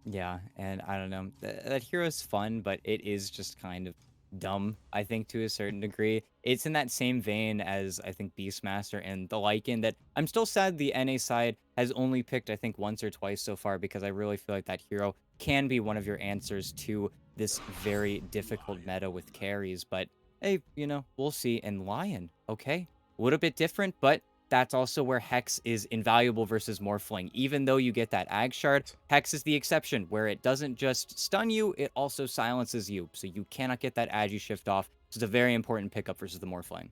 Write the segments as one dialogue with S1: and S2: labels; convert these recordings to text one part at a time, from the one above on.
S1: Yeah, and I don't know. That hero's fun, but it is just kind of dumb, I think, to a certain degree. It's in that same vein as I think Beastmaster and the Lycan that I'm still sad the NA side has only picked, I think, once or twice so far because I really feel like that hero can be one of your answers to this very difficult meta with carries. But hey, we'll see. And Lion, okay, a little bit different, but that's also where Hex is invaluable versus Morphling. Even though you get that Ag Shard, Hex is the exception, where it doesn't just stun you, it also silences you. So you cannot get that Agi shift off. So it's a very important pickup versus the Morphling.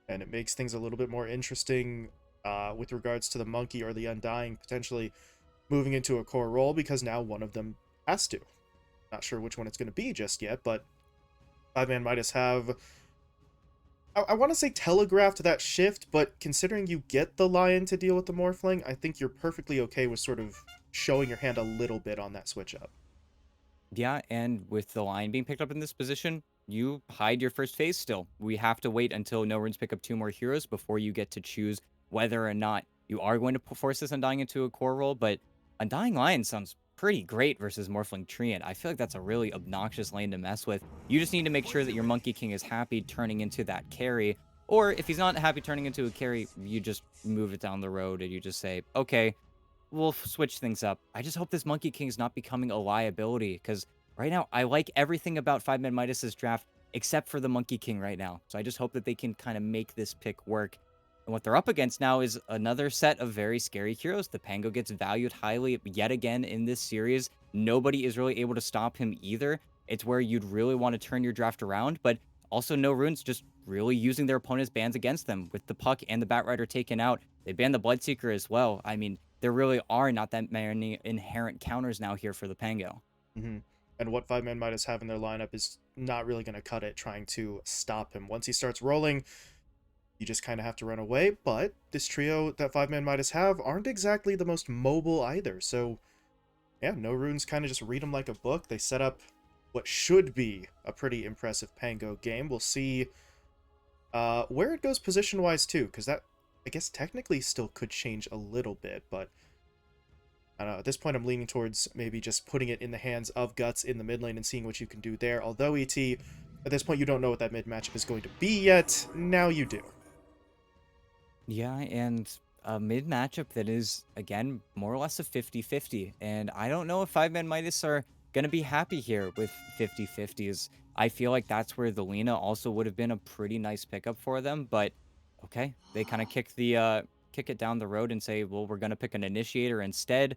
S2: And it makes things a little bit more interesting with regards to the Monkey or the Undying potentially moving into a core role because now one of them has to. Not sure which one it's going to be just yet, but 5-Man Midas have, I want to say telegraphed that shift, but considering you get the Lion to deal with the Morphling, I think you're perfectly okay with sort of showing your hand a little bit on that switch up.
S1: Yeah, and with the line being picked up in this position, you hide your first phase still. We have to wait until NoRunes pick up two more heroes before you get to choose whether or not you are going to force this Undying into a core role, but Undying Lion sounds pretty great versus Morphling Treant. I feel like that's a really obnoxious lane to mess with. You just need to make sure that your Monkey King is happy turning into that carry, or if he's not happy turning into a carry, you just move it down the road and you just say, okay, we'll switch things up. I just hope this Monkey King is not becoming a liability because right now I like everything about 5ManMidas's draft except for the Monkey King right now. So I just hope that they can kind of make this pick work. And what they're up against now is another set of very scary heroes. The Pango gets valued highly yet again in this series. Nobody is really able to stop him either. It's where you'd really want to turn your draft around, but also NoRunes just really using their opponent's bans against them with the Puck and the Batrider taken out. They banned the Bloodseeker as well. I mean, there really are not that many inherent counters now here for the Pango.
S2: Mm-hmm. And what 5-Man Midas have in their lineup is not really going to cut it trying to stop him. Once he starts rolling, you just kind of have to run away. But this trio that 5-Man Midas have aren't exactly the most mobile either. So, yeah, NoRunes kind of just read them like a book. They set up what should be a pretty impressive Pango game. We'll see where it goes position-wise, too, because that, I guess, technically still could change a little bit, but I don't know. At this point, I'm leaning towards maybe just putting it in the hands of Guts in the mid lane and seeing what you can do there. Although, ET, at this point, you don't know what that mid matchup is going to be yet. Now you do.
S1: Yeah, and a mid matchup that is, again, more or less a 50-50. And I don't know if 5ManMidas are going to be happy here with 50-50s. I feel like that's where the Lena also would have been a pretty nice pickup for them. But okay, they kind of kick it down the road and say, well, we're going to pick an initiator instead.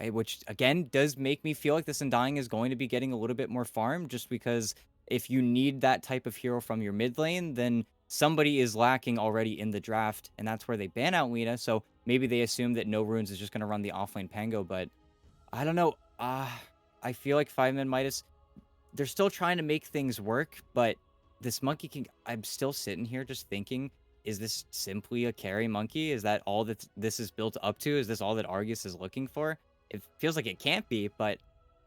S1: Which again does make me feel like this Undying is going to be getting a little bit more farm just because if you need that type of hero from your mid lane, then somebody is lacking already in the draft, and that's where they ban out Lena. So maybe they assume that NoRunes is just going to run the offlane Pango, but I don't know. I feel like 5ManMidas, they're still trying to make things work, but this Monkey King, I'm still sitting here just thinking, is this simply a carry monkey? Is that all that this is built up to? Is this all that Argus is looking for? It feels like it can't be, but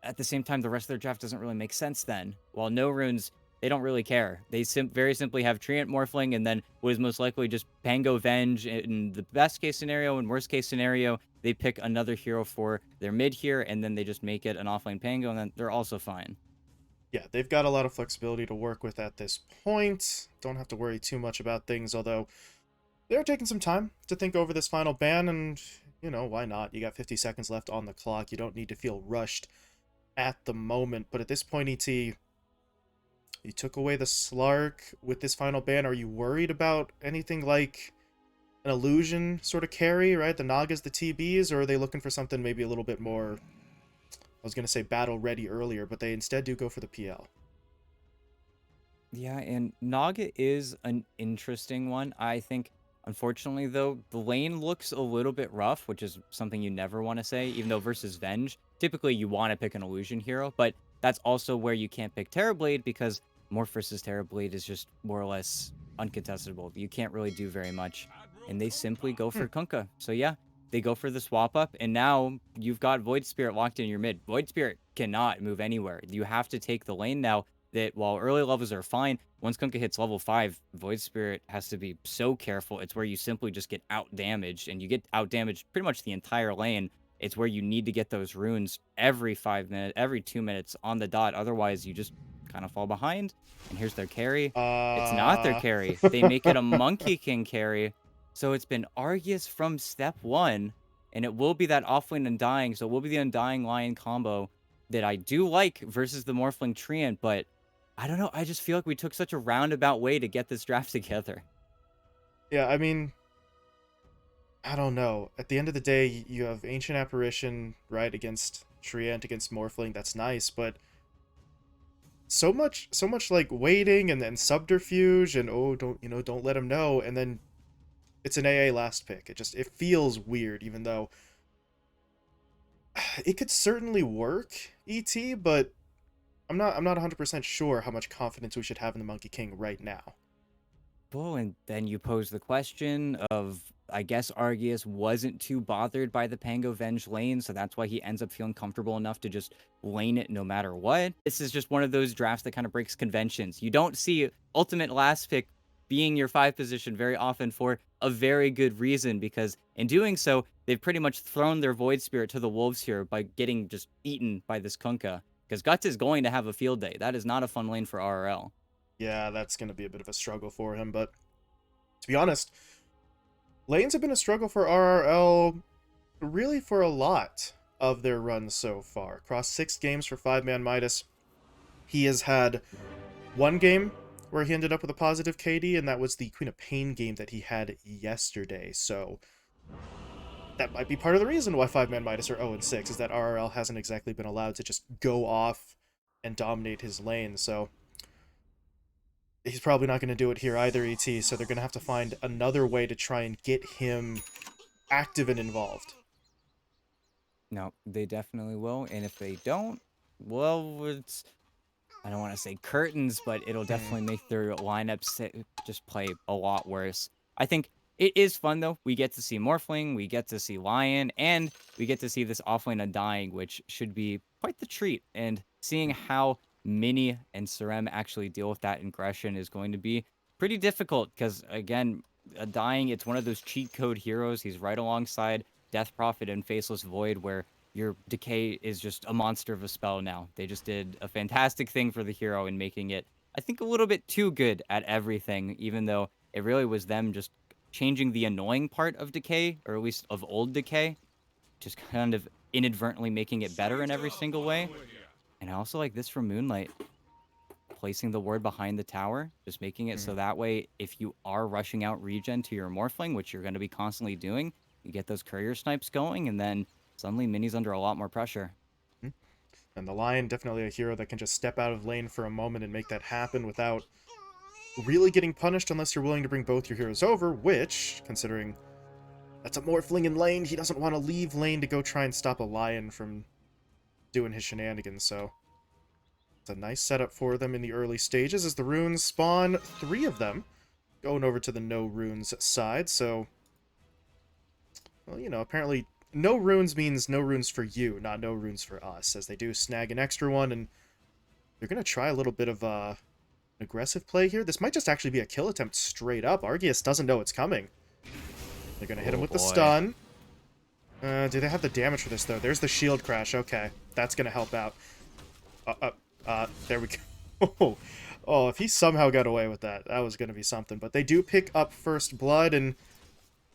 S1: at the same time, the rest of their draft doesn't really make sense then. While NoRunes, they don't really care. They very simply have Treant Morphling, and then what is most likely just Pango Venge in the best case scenario. And worst case scenario, they pick another hero for their mid here, and then they just make it an offlane Pango, and then they're also fine.
S2: Yeah, they've got a lot of flexibility to work with at this point. Don't have to worry too much about things, although they're taking some time to think over this final ban, and, you know, why not? You got 50 seconds left on the clock. You don't need to feel rushed at the moment. But at this point, ET, you took away the Slark with this final ban. Are you worried about anything like an illusion sort of carry, right? The Nagas, the TBs, or are they looking for something maybe a little bit more, I was going to say battle ready earlier, but they instead do go for the PL.
S1: Yeah, and Naga is an interesting one. I think, unfortunately, though, the lane looks a little bit rough, which is something you never want to say, even though versus Venge, typically you want to pick an illusion hero, but that's also where you can't pick Terrorblade because Morph versus Terrorblade is just more or less uncontestable. You can't really do very much, and they simply go
S2: Hmm.
S1: for Kunkka. So yeah, they go for the swap up, and now you've got Void Spirit locked in your mid. Void Spirit cannot move anywhere. You have to take the lane now that while early levels are fine, once Kunkka hits level 5, Void Spirit has to be so careful. It's where you simply just get out damaged, and you get out damaged pretty much the entire lane. It's where you need to get those runes every 5 minutes, every 2 minutes on the dot. Otherwise, you just kind of fall behind. And here's their carry. It's not their
S2: Uh,
S1: carry. They make it a Monkey King carry. So it's been Arceus from step one, and it will be that Offlane Undying. So it will be the Undying Lion combo that I do like versus the Morphling Treant, but I don't know. I just feel like we took such a roundabout way to get this draft together.
S2: yeah, I mean, I don't know. At the end of the day, you have Ancient Apparition, right, against Treant, against Morphling. That's nice, but so much like waiting and then subterfuge and oh, don't let him know, and then it's an AA last pick. It feels weird, even though it could certainly work, ET, but I'm not 100% sure how much confidence we should have in the Monkey King right now.
S1: Well, and then you pose the question of, I guess Arceus wasn't too bothered by the Pango Venge lane, so that's why he ends up feeling comfortable enough to just lane it no matter what. This is just one of those drafts that kind of breaks conventions. You don't see ultimate last pick being your 5 position very often for a very good reason, because in doing so, they've pretty much thrown their Void Spirit to the wolves here by getting just eaten by this Kunkka. Because Guts is going to have a field day. That is not a fun lane for RRL.
S2: Yeah, that's going to be a bit of a struggle for him, but to be honest, lanes have been a struggle for RRL really for a lot of their runs so far. Across 6 games for 5ManMidas, he has had one game where he ended up with a positive KD, and that was the Queen of Pain game that he had yesterday. So that might be part of the reason why 5ManMidas are 0-6, is that RRL hasn't exactly been allowed to just go off and dominate his lane. So he's probably not going to do it here either, ET, so they're going to have to find another way to try and get him active and involved.
S1: No, they definitely will. And if they don't, well, it's, I don't want to say curtains, but it'll
S2: Hmm.
S1: definitely make their lineups just play a lot worse. I think it is fun though. We get to see Morphling, we get to see Lion, and we get to see this offlane Undying, which should be quite the treat. And seeing how Mini and Sarem actually deal with that aggression is going to be pretty difficult because, again, Undying, it's one of those cheat code heroes. He's right alongside Death Prophet and Faceless Void, where your decay is just a monster of a spell now. They just did a fantastic thing for the hero in making it, I think, a little bit too good at everything, even though it really was them just changing the annoying part of decay, or at least of old decay, just kind of inadvertently making it better in every single way. And I also like this from Moonlight, placing the ward behind the tower, just making it so
S2: Hmm.
S1: that way if you are rushing out regen to your Morphling, which you're going to be constantly doing, you get those courier snipes going, and then suddenly Mini's under a lot more pressure.
S2: And the Lion, definitely a hero that can just step out of lane for a moment and make that happen without really getting punished unless you're willing to bring both your heroes over, which, considering that's a Morphling in lane, he doesn't want to leave lane to go try and stop a Lion from doing his shenanigans, so it's a nice setup for them in the early stages as the runes spawn, 3 of them, going over to the NoRunes side, so, well, apparently no runes means no runes for you, not no runes for us, as they do snag an extra one, and they're going to try a little bit of an aggressive play here. This might just actually be a kill attempt straight up. Arceus doesn't know it's coming. They're going to hit him
S1: Oh
S2: with the
S1: boy.
S2: stun. Do they have the damage for this, though? There's the shield crash. Okay, that's going to help out. There we go. Oh, if he somehow got away with that, that was going to be something. But they do pick up first blood, and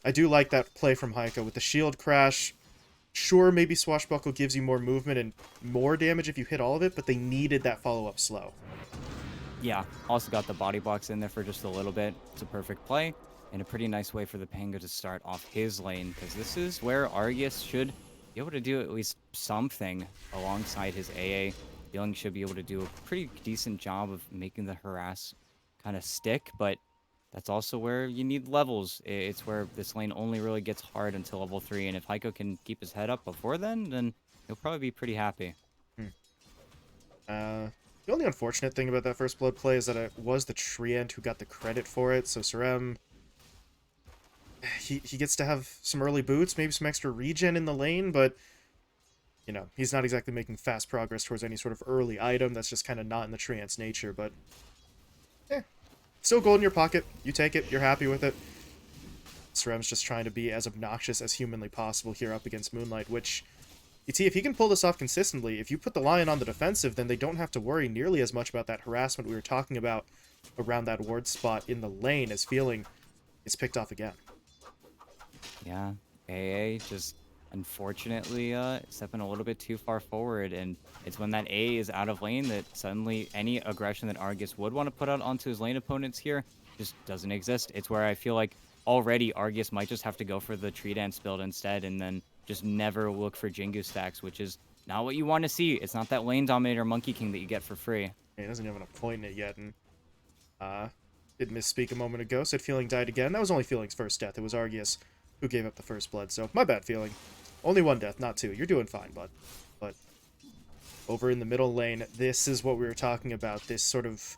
S2: I do like that play from Heiko with the shield crash. Sure, maybe Swashbuckle gives you more movement and more damage if you hit all of it, but they needed that follow-up slow.
S1: Yeah, also got the body blocks in there for just a little bit. It's a perfect play, and a pretty nice way for the Pango to start off his lane, because this is where Arceus should be able to do at least something alongside his AA. Young should be able to do a pretty decent job of making the harass kind of stick, but that's also where you need levels. It's where this lane only really gets hard until level 3, and if Heiko can keep his head up before then he'll probably be pretty happy.
S2: Hmm. The only unfortunate thing about that first blood play is that it was the Treant who got the credit for it, so Sarem, he gets to have some early boots, maybe some extra regen in the lane, but, he's not exactly making fast progress towards any sort of early item. That's just kind of not in the Treant's nature, but, still gold in your pocket. You take it, you're happy with it. Sarem's just trying to be as obnoxious as humanly possible here up against Moonlight, which If he can pull this off consistently, if you put the Lion on the defensive, then they don't have to worry nearly as much about that harassment we were talking about around that ward spot in the lane, as feeling is picked off again.
S1: Yeah, AA just unfortunately stepping a little bit too far forward, and it's when that A is out of lane that suddenly any aggression that Argus would want to put out onto his lane opponents here just doesn't exist. It's where I feel like already Argus might just have to go for the tree dance build instead, and then just never look for Jingu stacks, which is not what you want to see. It's not that lane dominator Monkey King that you get for free.
S2: He doesn't have enough point in it yet, and did misspeak a moment ago. Said Feeling died again. That was only Feeling's first death. It was Argus who gave up the first blood, so my bad, Feeling. Only one death, not two. You're doing fine, bud. But over in the middle lane, this is what we were talking about, this sort of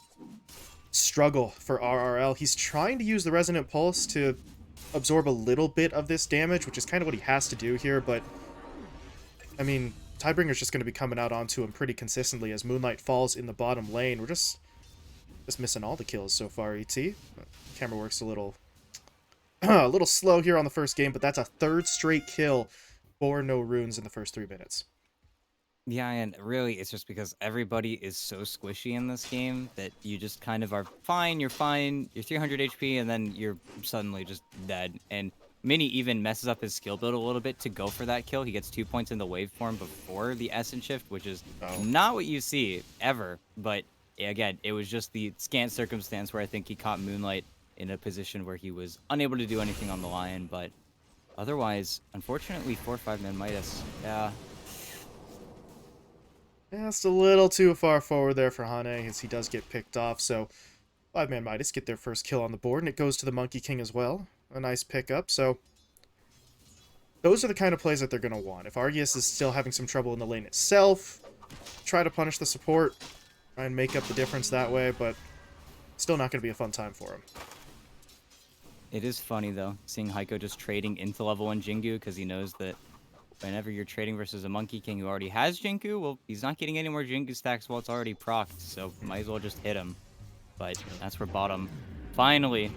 S2: struggle for RRL. He's trying to use the Resonant Pulse to absorb a little bit of this damage, which is kind of what he has to do here, but I mean, Tidebringer's just going to be coming out onto him pretty consistently as Moonlight falls in the bottom lane. We're just missing all the kills so far, ET. Camera works a little a little slow here on the first game, but that's a third straight kill for NoRunes in the first 3 minutes.
S1: Yeah, and really, it's just because everybody is so squishy in this game that you just kind of are fine, you're 300 HP, and then you're suddenly just dead. And Mini even messes up his skill build a little bit to go for that kill. He gets 2 points in the waveform before the Essence Shift, which is not what you see, ever. But again, it was just the scant circumstance where I think he caught Moonlight in a position where he was unable to do anything on the Lion, but otherwise, unfortunately, for 5ManMidas, yeah.
S2: Just a little too far forward there for Hane, as he does get picked off, so 5ManMidas get their first kill on the board, and it goes to the Monkey King as well. A nice pickup, so those are the kind of plays that they're going to want. If Argus is still having some trouble in the lane itself, try to punish the support, try and make up the difference that way, but still not going to be a fun time for him.
S1: It is funny, though, seeing Heiko just trading into level 1 Jingu, because he knows that whenever you're trading versus a Monkey King who already has Jingu, well, he's not getting any more Jingu stacks while it's already procced, so might as well just hit him. But that's for bottom. Finally,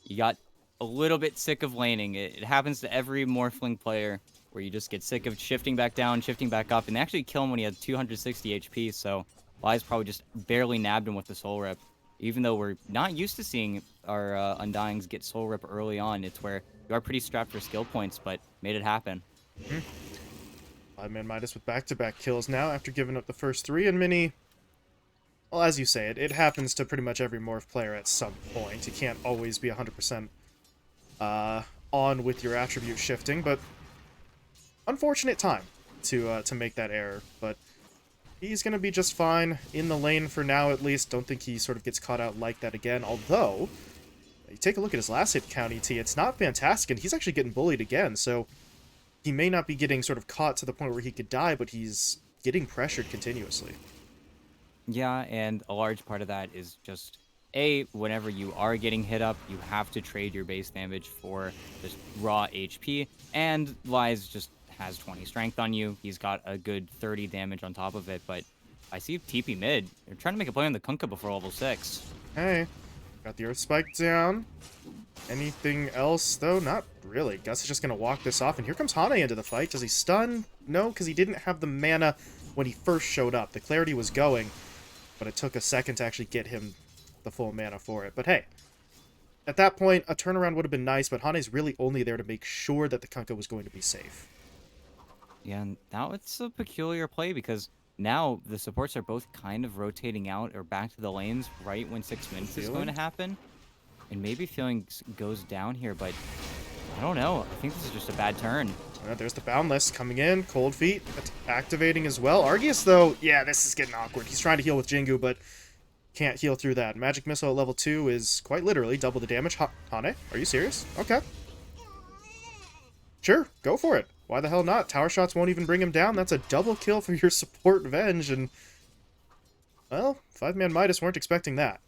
S1: you got a little bit sick of laning. It happens to every Morphling player, where you just get sick of shifting back down, shifting back up, and they actually kill him when he had 260 HP, so Wise probably just barely nabbed him with the Soul Rip. Even though we're not used to seeing our Undyings get Soul Rip early on, it's where you are pretty strapped for skill points, but made it happen.
S2: 5ManMidas with back-to-back kills now after giving up the first 3, and Mini, well, as you say, it happens to pretty much every Morph player at some point. You can't always be 100% on with your attribute shifting, but unfortunate time to make that error. But he's going to be just fine in the lane for now, at least. Don't think he sort of gets caught out like that again, although you take a look at his last hit count, ET, it's not fantastic, and he's actually getting bullied again, so he may not be getting sort of caught to the point where he could die, but he's getting pressured continuously.
S1: Yeah, and a large part of that is just, A, whenever you are getting hit up, you have to trade your base damage for just raw HP, and Lies just has 20 strength on you. He's got a good 30 damage on top of it, but I see TP mid. They're trying to make a play on the Kunkka before level 6.
S2: Hey, got the Earth Spike down. Anything else, though? Not really. Gus is just going to walk this off, and here comes Hane into the fight. Does he stun? No, because he didn't have the mana when he first showed up. The clarity was going, but it took a second to actually get him the full mana for it. But hey, at that point, a turnaround would have been nice, but Hane's really only there to make sure that the Kunkka was going to be safe.
S1: Yeah, and now it's a peculiar play because now the supports are both kind of rotating out or back to the lanes right when 6 minutes is going to happen. And maybe Feeling goes down here, but I don't know. I think this is just a bad turn.
S2: There's the Boundless coming in. Cold Feet activating as well. Argus, though, yeah, this is getting awkward. He's trying to heal with Jingu, but can't heal through that. Magic Missile at level 2 is quite literally double the damage. Hane, are you serious? Okay. Sure, go for it. Why the hell not? Tower shots won't even bring him down. That's a double kill for your support Venge, and, well, 5ManMidas weren't expecting that.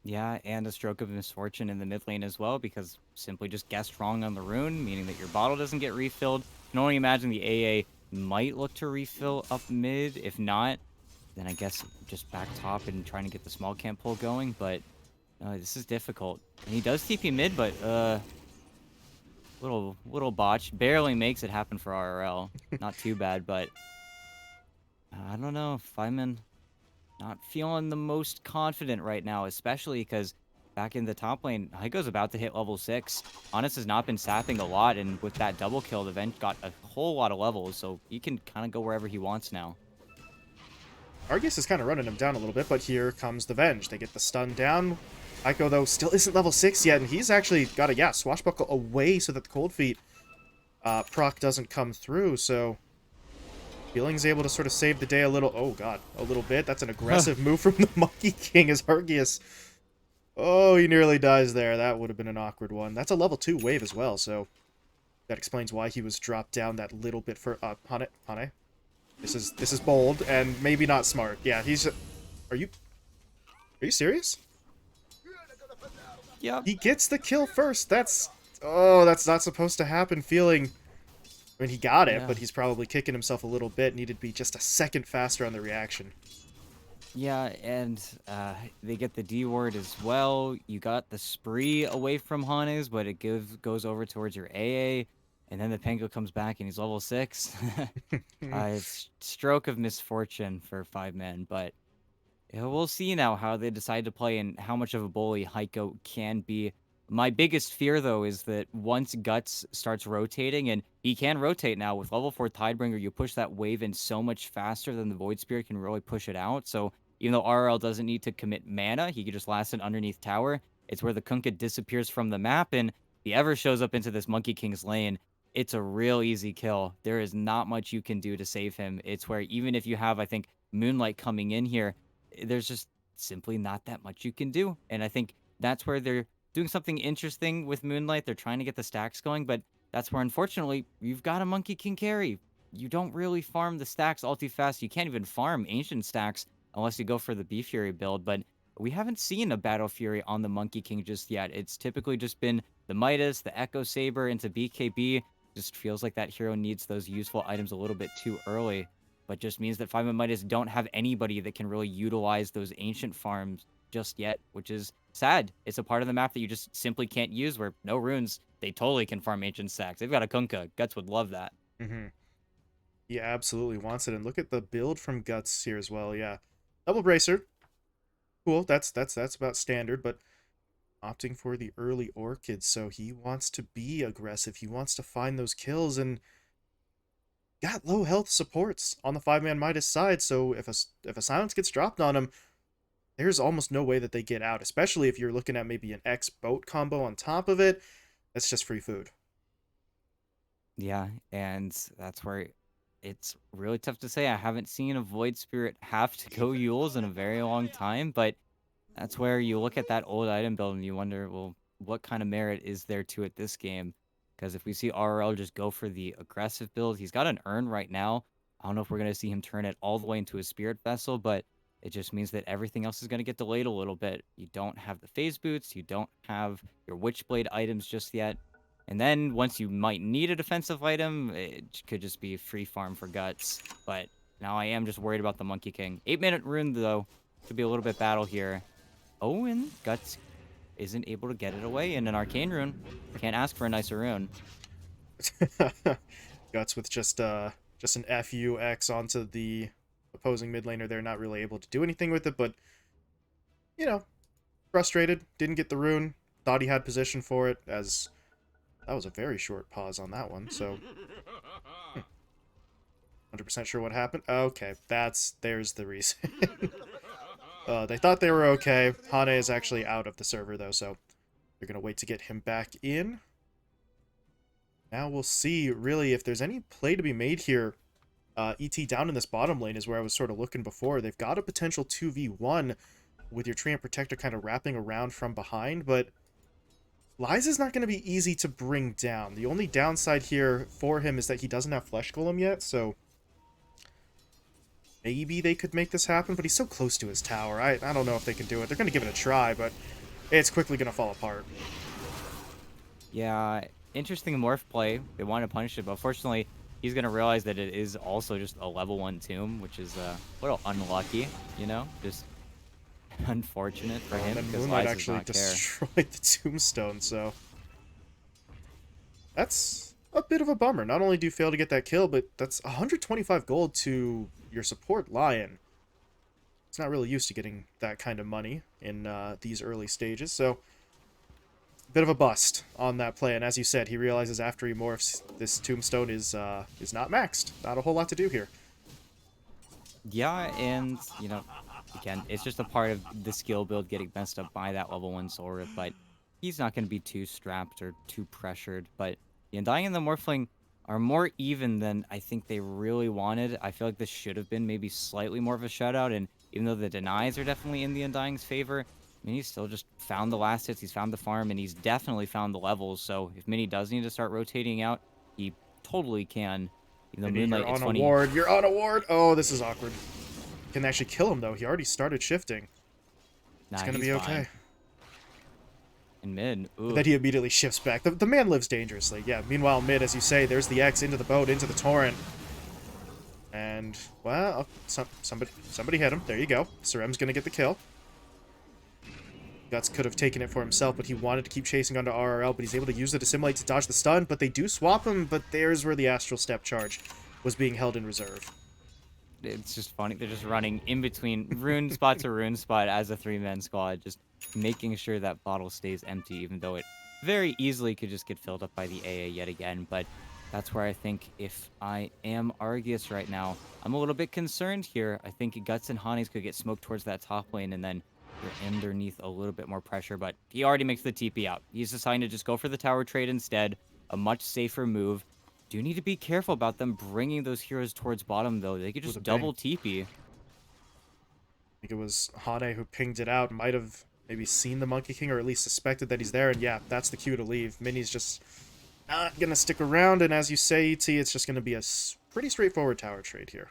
S1: Yeah, and a stroke of misfortune in the mid lane as well, because simply just guessed wrong on the rune, meaning that your bottle doesn't get refilled. You can only imagine the AA might look to refill up mid. If not, then I guess just back top and trying to get the small camp pull going, but this is difficult. And he does TP mid, but Little botch. Barely makes it happen for RRL. Not too bad, but I don't know. Feynman not feeling the most confident right now, especially because back in the top lane, Heiko's about to hit level 6. Honest has not been sapping a lot, and with that double kill, the Vent got a whole lot of levels, so he can kind of go wherever he wants now.
S2: Argus is kind of running him down a little bit, but here comes the Venge. They get the stun down. Aiko, though, still isn't level 6 yet, and he's actually got a, swashbuckle away so that the Cold Feet proc doesn't come through, so Feeling's able to sort of save the day a little. Oh, God, a little bit. That's an aggressive move from the Monkey King as Argus. Oh, he nearly dies there. That would have been an awkward one. That's a level 2 wave as well, so that explains why he was dropped down that little bit for... Hane? This is bold and maybe not smart. Yeah, he's... Are you serious?
S1: Yep.
S2: He gets the kill first. That's... Oh, that's not supposed to happen. Feeling... I mean, he got it,
S1: Yeah.
S2: but he's probably kicking himself a little bit. Needed to be just a second faster on the reaction.
S1: Yeah, and they get the D word as well. You got the spree away from Hanes, but it goes over towards your AA, and then the Pengu comes back and he's level 6. It's stroke of misfortune for 5Man, but yeah, we'll see now how they decide to play and how much of a bully Heiko can be. My biggest fear, though, is that once Guts starts rotating, and he can rotate now with level 4 Tidebringer, you push that wave in so much faster than the Void Spirit can really push it out. So even though RL doesn't need to commit mana, he can just last it underneath tower. It's where the Kunkka disappears from the map, and the Ever shows up into this Monkey King's lane. It's a real easy kill. There is not much you can do to save him. It's where even if you have, I think, Moonlight coming in here, there's just simply not that much you can do. And I think that's where they're doing something interesting with Moonlight. They're trying to get the stacks going, but that's where, unfortunately, you've got a Monkey King carry. You don't really farm the stacks all too fast. You can't even farm Ancient stacks unless you go for the B Fury build, but we haven't seen a Battle Fury on the Monkey King just yet. It's typically just been the Midas, the Echo Saber into BKB. Just feels like that hero needs those useful items a little bit too early, but just means that 5ManMidas don't have anybody that can really utilize those ancient farms just yet, which is sad. It's a part of the map that you just simply can't use where NoRunes, they totally can farm ancient stacks. They've got a Kunkka. Guts would love that.
S2: Mm-hmm. He absolutely wants it. And look at the build from Guts here as well. Yeah. Double Bracer. Cool. That's about standard, but opting for the early Orchid. So he wants to be aggressive. He wants to find those kills and got low health supports on the 5ManMidas side. So if a silence gets dropped on him, there's almost no way that they get out, especially if you're looking at maybe an X boat combo on top of it. That's just free food.
S1: Yeah, and that's where it's really tough to say. I haven't seen a Void Spirit have to go Yules in a very long time, but that's where you look at that old item build and you wonder, well, what kind of merit is there to it this game? Because if we see RL just go for the aggressive build, he's got an urn right now. I don't know if we're going to see him turn it all the way into a Spirit Vessel, but it just means that everything else is going to get delayed a little bit. You don't have the phase boots, you don't have your Witchblade items just yet. And then once you might need a defensive item, it could just be free farm for Guts. But now I am just worried about the Monkey King. 8-minute rune, though. Could be a little bit battle here. Oh, and Guts isn't able to get it away in an Arcane rune. Can't ask for a nicer rune.
S2: Guts with just an FUX onto the opposing mid laner there, not really able to do anything with it, but, you know, frustrated, didn't get the rune, thought he had position for it, as that was a very short pause on that one, so 100% sure what happened. Okay, there's the reason. They thought they were okay. Hane is actually out of the server, though, so they're going to wait to get him back in. Now we'll see, really, if there's any play to be made here. ET down in this bottom lane is where I was sort of looking before. They've got a potential 2v1 with your Treant Protector kind of wrapping around from behind, but Liza's not going to be easy to bring down. The only downside here for him is that he doesn't have Flesh Golem yet, so maybe they could make this happen, but he's so close to his tower. I don't know if they can do it. They're going to give it a try, but it's quickly going to fall apart.
S1: Yeah, interesting morph play. They want to punish it, but fortunately, he's going to realize that it is also just a level 1 tomb, which is a little unlucky, you know? Just unfortunate for him.
S2: And then
S1: because
S2: Moonlight
S1: Liza
S2: actually
S1: does not care.
S2: destroyed the tombstone, so That's a bit of a bummer. Not only do you fail to get that kill, but that's 125 gold to your support Lion. It's not really used to getting that kind of money in these early stages, so bit of a bust on that play. And as you said, he realizes after he morphs, this tombstone is not maxed. Not a whole lot to do here.
S1: Yeah, and, you know, again, it's just a part of the skill build getting messed up by that level 1 Sora, but he's not going to be too strapped or too pressured. But the Undying and the Morphling are more even than I think they really wanted. I feel like this should have been maybe slightly more of a shutout, and even though the denies are definitely in the Undying's favor, I mean, he's still just found the last hits, he's found the farm, and he's definitely found the levels. So if Mini does need to start rotating out, he totally can. Even though
S2: Maybe you're
S1: Moonlight, it's
S2: on a
S1: funny.
S2: ward. You're on a ward. Oh, this is awkward. Can actually kill him, though. He already started shifting. It's
S1: Nah,
S2: going to
S1: he's
S2: be
S1: fine.
S2: okay.
S1: In mid,
S2: But
S1: ooh.
S2: then he immediately shifts back. The man lives dangerously. Yeah, meanwhile, mid, as you say, there's the X into the boat, into the torrent. And, well, somebody hit him. There you go. Sarem's going to get the kill. Guts could have taken it for himself, but he wanted to keep chasing onto RRL, but he's able to use the Dissimulate to dodge the stun, but they do swap him, but there's where the Astral Step charge was being held in reserve.
S1: It's just funny. They're just running in between rune spot to rune spot as a 3-man squad, just making sure that bottle stays empty, even though it very easily could just get filled up by the AA yet again. But that's where I think if I am Argus right now, I'm a little bit concerned here. I think Guts and Hanis could get smoked towards that top lane, and then you're underneath a little bit more pressure. But he already makes the TP out. He's deciding to just go for the tower trade instead, a much safer move. Do need to be careful about them bringing those heroes towards bottom, though. They could
S2: With a
S1: just
S2: bang.
S1: double TP.
S2: I think it was Hane who pinged it out, might have maybe seen the Monkey King, or at least suspected that he's there, and yeah, that's the cue to leave. Mini's just not going to stick around, and as you say, ET, it's just going to be a pretty straightforward tower trade here.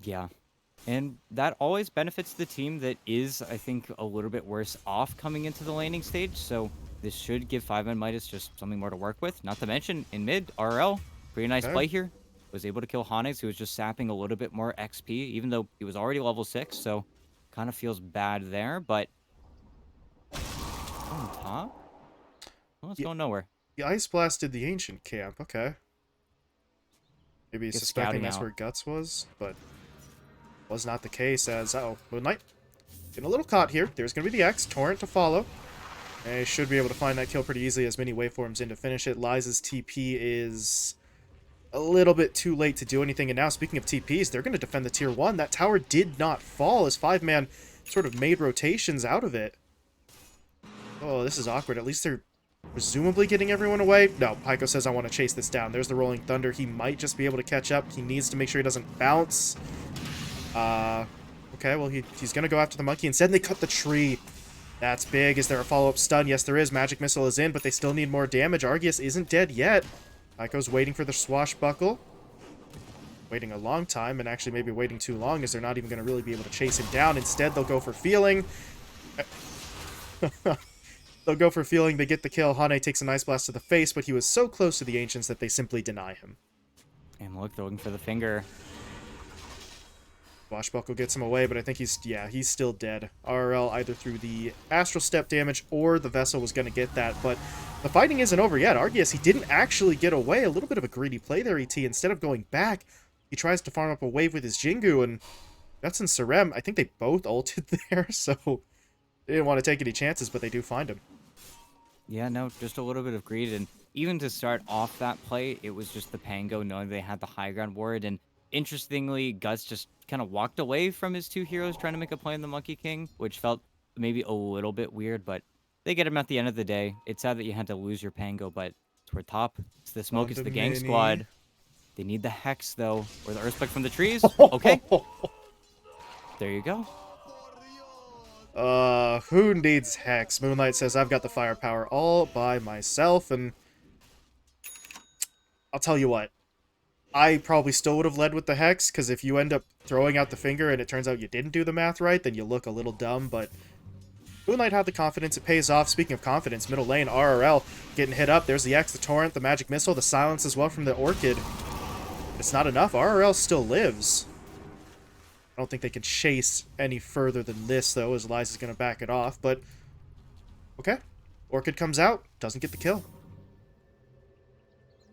S1: Yeah. And that always benefits the team that is, I think, a little bit worse off coming into the laning stage. So this should give 5ManMidas just something more to work with. Not to mention, in mid, RL, pretty nice
S2: Okay.
S1: play here. Was able to kill Hanes, who was just sapping a little bit more XP, even though he was already level 6. So kind of feels bad there, but on top? Well, it's
S2: Yeah,
S1: going nowhere.
S2: he Ice Blasted the Ancient Camp, okay. Maybe
S1: Just
S2: suspecting
S1: scouting
S2: that's
S1: out.
S2: where Guts was, but was not the case as, uh-oh, Moonlight. Getting a little caught here. There's going to be the X, Torrent to follow. And he should be able to find that kill pretty easily as many waveforms in to finish it. Liza's TP is a little bit too late to do anything. And now, speaking of TPs, they're going to defend the tier 1. That tower did not fall as 5-man sort of made rotations out of it. Oh, this is awkward. At least they're presumably getting everyone away. No, Pyko says, I want to chase this down. There's the Rolling Thunder. He might just be able to catch up. He needs to make sure he doesn't bounce. Okay, well, he's going to go after the monkey. Instead, they cut the tree. That's big. Is there a follow-up stun? Yes, there is. Magic Missile is in, but they still need more damage. Argus isn't dead yet. Pyko's waiting for the swashbuckle. Waiting a long time, and actually maybe waiting too long, as they're not even going to really be able to chase him down. Instead, they'll go for feeling. They'll go for feeling. They get the kill. Hane takes a nice blast to the face, but he was so close to the Ancients that they simply deny him.
S1: And look, they're looking for the finger.
S2: Swashbuckle gets him away, but I think he's still dead. RL either through the Astral Step damage or the Vessel was going to get that, but the fighting isn't over yet. Argus, he didn't actually get away. A little bit of a greedy play there, ET. Instead of going back, he tries to farm up a wave with his Jingu, and Guts and Sarem, I think they both ulted there, so they didn't want to take any chances, but they do find him.
S1: Yeah, no, just a little bit of greed. And even to start off that play, it was just the Pango knowing they had the high ground ward. And interestingly, Guts just kind of walked away from his 2 heroes trying to make a play on the Monkey King, which felt maybe a little bit weird, but they get him at the end of the day. It's sad that you had to lose your Pango, but toward top, it's the smoke, it's the gang
S2: Mini.
S1: squad. They need the Hex, though, or the Earthspike from the trees. Okay. There you go.
S2: Who needs Hex? Moonlight says, I've got the firepower all by myself, and I'll tell you what. I probably still would have led with the Hex, because if you end up throwing out the finger and it turns out you didn't do the math right, then you look a little dumb, but Moonlight had the confidence. It pays off. Speaking of confidence, middle lane, RRL getting hit up. There's the X, the Torrent, the Magic Missile, the Silence as well from the Orchid. It's not enough. RRL still lives. I don't think they can chase any further than this, though, as Liza's going to back it off, but okay. Orchid comes out, doesn't get the kill.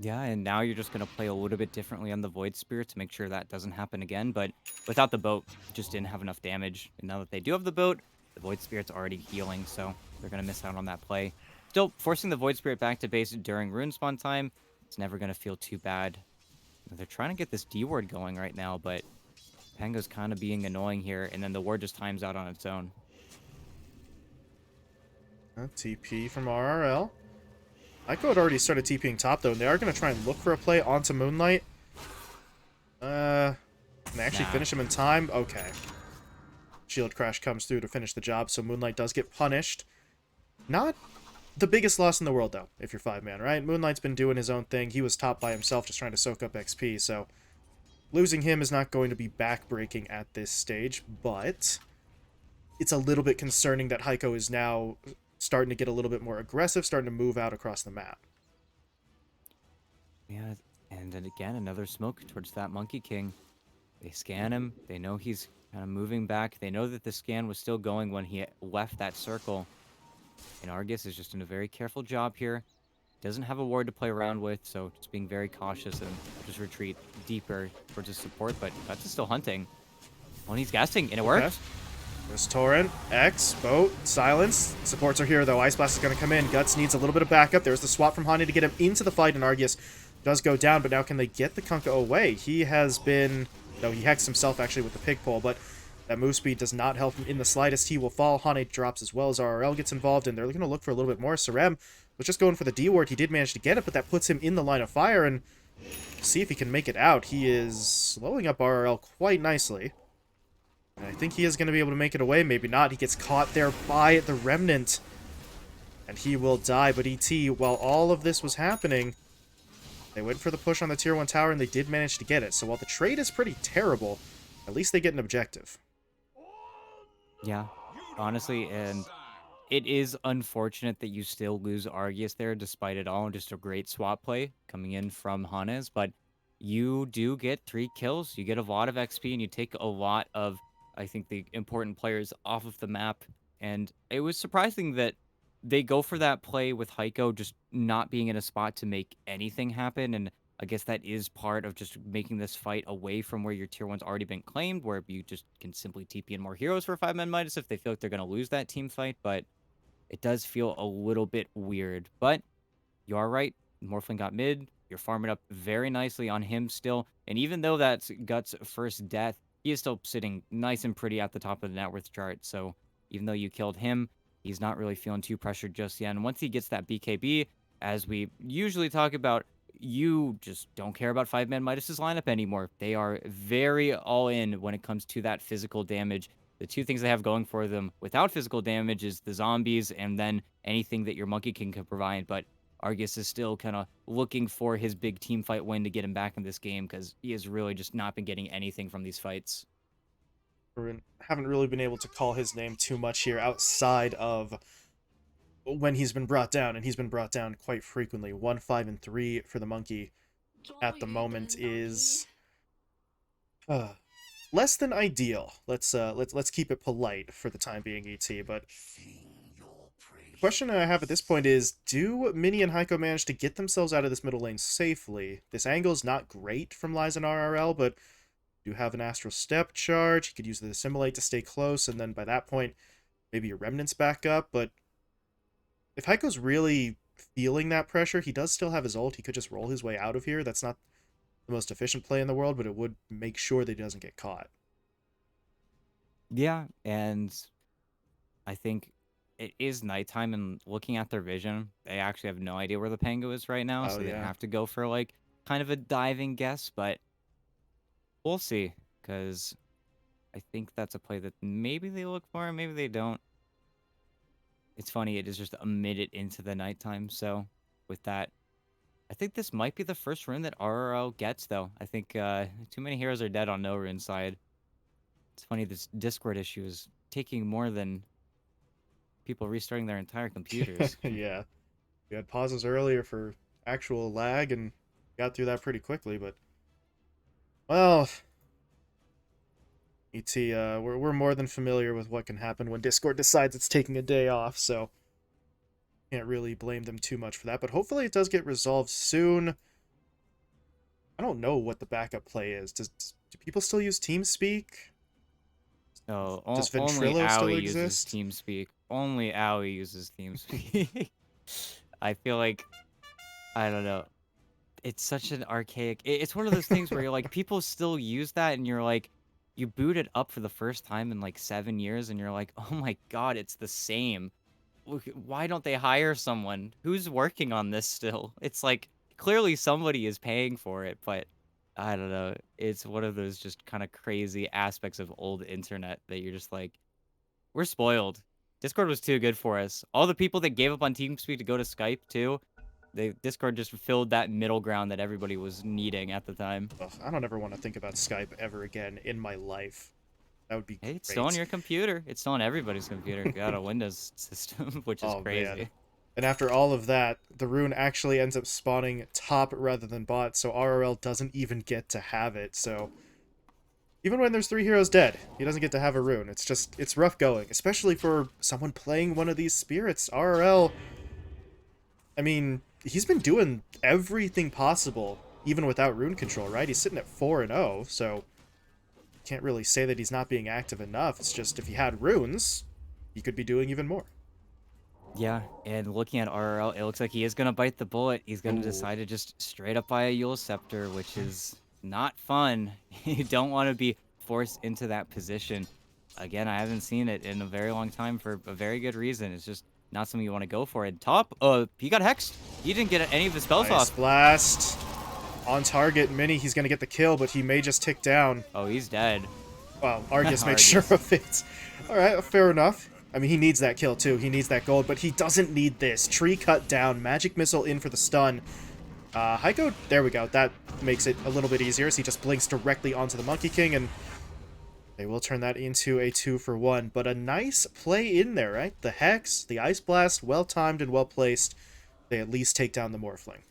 S1: Yeah, and now you're just gonna play a little bit differently on the Void Spirit to make sure that doesn't happen again, but without the boat, just didn't have enough damage, and now that they do have the boat, the Void Spirit's already healing, so they're gonna miss out on that play. Still, forcing the Void Spirit back to base during rune spawn time, it's never gonna feel too bad. They're trying to get this D ward going right now, but Pango's kinda being annoying here, and then the ward just times out on its own.
S2: TP from RRL. Ico had already started TPing top, though, and they are going to try and look for a play onto Moonlight. Can they actually
S1: Nah.
S2: finish him in time? Okay. Shield Crash comes through to finish the job, so Moonlight does get punished. Not the biggest loss in the world, though, if you're 5-man, right? Moonlight's been doing his own thing. He was top by himself, just trying to soak up XP, so losing him is not going to be backbreaking at this stage, but it's a little bit concerning that Heiko is now starting to get a little bit more aggressive, starting to move out across the map.
S1: Yeah, and then again, another smoke towards that Monkey King. They scan him. They know he's kind of moving back. They know that the scan was still going when he left that circle. And Argus is just in a very careful job here. Doesn't have a ward to play around with, so just being very cautious and just retreat deeper towards his support. But Guts is still hunting. Well, he's guessing, and it
S2: Okay.
S1: worked.
S2: There's Torrent, X, Boat, Silence. Supports are here, though. Ice Blast is going to come in. Guts needs a little bit of backup. There's the swap from Hani to get him into the fight, and Argus does go down, but now can they get the Kunkka away? He has been... No, he hexed himself, actually, with the pig pole, but that move speed does not help him in the slightest. He will fall. Hani drops as well as RRL gets involved, and they're going to look for a little bit more. Sarem was just going for the D ward. He did manage to get it, but that puts him in the line of fire, and see if he can make it out. He is slowing up RRL quite nicely. And I think he is going to be able to make it away. Maybe not. He gets caught there by the Remnant. And he will die. But ET, while all of this was happening, they went for the push on the Tier 1 tower, and they did manage to get it. So while the trade is pretty terrible, at least they get an objective.
S1: Yeah, honestly, and it is unfortunate that you still lose Argus there despite it all. Just a great swap play coming in from Hannes, but you do get 3 kills. You get a lot of XP and you take a lot of, I think, the important players off of the map. And it was surprising that they go for that play with Heiko just not being in a spot to make anything happen. And I guess that is part of just making this fight away from where your tier one's already been claimed, where you just can simply TP in more heroes for 5-man Midas if they feel like they're going to lose that team fight. But it does feel a little bit weird, but you are right. Morphling got mid. You're farming up very nicely on him still. And even though that's Guts' first death, he is still sitting nice and pretty at the top of the net worth chart. So even though you killed him, he's not really feeling too pressured just yet. And once he gets that BKB, as we usually talk about, you just don't care about 5-man Midas' lineup anymore. They are very all in when it comes to that physical damage. The two things they have going for them without physical damage is the zombies and then anything that your Monkey King can provide. But Argus is still kind of looking for his big team fight win to get him back in this game because he has really just not been getting anything from these fights.
S2: Haven't really been able to call his name too much here outside of when he's been brought down, and he's been brought down quite frequently. 1, 5, and 3 for the Monkey at the moment is less than ideal. Let's keep it polite for the time being, ET. But the question I have at this point is, do Mini and Heiko manage to get themselves out of this middle lane safely? This angle is not great from Lies and RRL, but you have an Astral Step charge. He could use the Assimilate to stay close, and then by that point, maybe your Remnants back up. But if Heiko's really feeling that pressure, he does still have his ult. He could just roll his way out of here. That's not the most efficient play in the world, but it would make sure that he doesn't get caught.
S1: Yeah, and I think it is nighttime, and looking at their vision, they actually have no idea where the Pango is right now,
S2: Oh,
S1: so they
S2: yeah.
S1: have to go for like kind of a diving guess, but we'll see, because I think that's a play that maybe they look for, maybe they don't. It's funny, it is just a minute into the nighttime, so with that, I think this might be the first rune that RRL gets, though. I think too many heroes are dead on NoRunes side. It's funny, this Discord issue is taking more than people restarting their entire computers.
S2: Yeah. We had pauses earlier for actual lag and got through that pretty quickly, but well, ET, we're more than familiar with what can happen when Discord decides it's taking a day off, so can't really blame them too much for that. But hopefully it does get resolved soon. I don't know what the backup play is. Do people still use TeamSpeak?
S1: So
S2: Does
S1: only
S2: Ventrilo still
S1: Owie uses
S2: exist?
S1: TeamSpeak. Only Owie uses TeamSpeak. I feel like I don't know. It's such an archaic. It's one of those things where you're like, people still use that, and you're like, you boot it up for the first time in like 7 years, and you're like, oh my god, it's the same. Why don't they hire someone who's working on this still? It's like clearly somebody is paying for it, but I don't know. It's one of those just kind of crazy aspects of old internet that you're just like, we're spoiled. Discord was too good for us. All the people that gave up on TeamSpeak to go to Skype too, Discord just filled that middle ground that everybody was needing at the time.
S2: Ugh, I don't ever want to think about Skype ever again in my life. That would be
S1: Hey, it's still on
S2: great.
S1: your computer. It's still on everybody's computer if you got a Windows system, which is
S2: Oh man.
S1: crazy.
S2: And after all of that, the rune actually ends up spawning top rather than bot, so RRL doesn't even get to have it. So even when there's 3 heroes dead, he doesn't get to have a rune. It's rough going, especially for someone playing one of these spirits. RRL, I mean, he's been doing everything possible, even without rune control, right? He's sitting at 4-0, so can't really say that he's not being active enough. It's just if he had runes, he could be doing even more.
S1: Yeah, and looking at RRL, it looks like he is gonna bite the bullet. He's gonna
S2: Ooh,
S1: decide to just straight up buy a Yule Scepter, which is not fun. You don't want to be forced into that position. Again, I haven't seen it in a very long time for a very good reason. It's just not something you want to go for. And top, he got hexed. He didn't get any of his spells
S2: Ice
S1: off.
S2: Blast. On target, Mini, he's going to get the kill, but he may just tick down.
S1: Oh, he's dead.
S2: Well, Argus made sure
S1: Argus.
S2: of it. Alright, fair enough. I mean, he needs that kill, too. He needs that gold, but he doesn't need this. Tree cut down, Magic Missile in for the stun. Heiko, there we go. That makes it a little bit easier, so he just blinks directly onto the Monkey King, and they will turn that into a 2-for-1. But a nice play in there, right? The Hex, the Ice Blast, well-timed and well-placed. They at least take down the Morphling.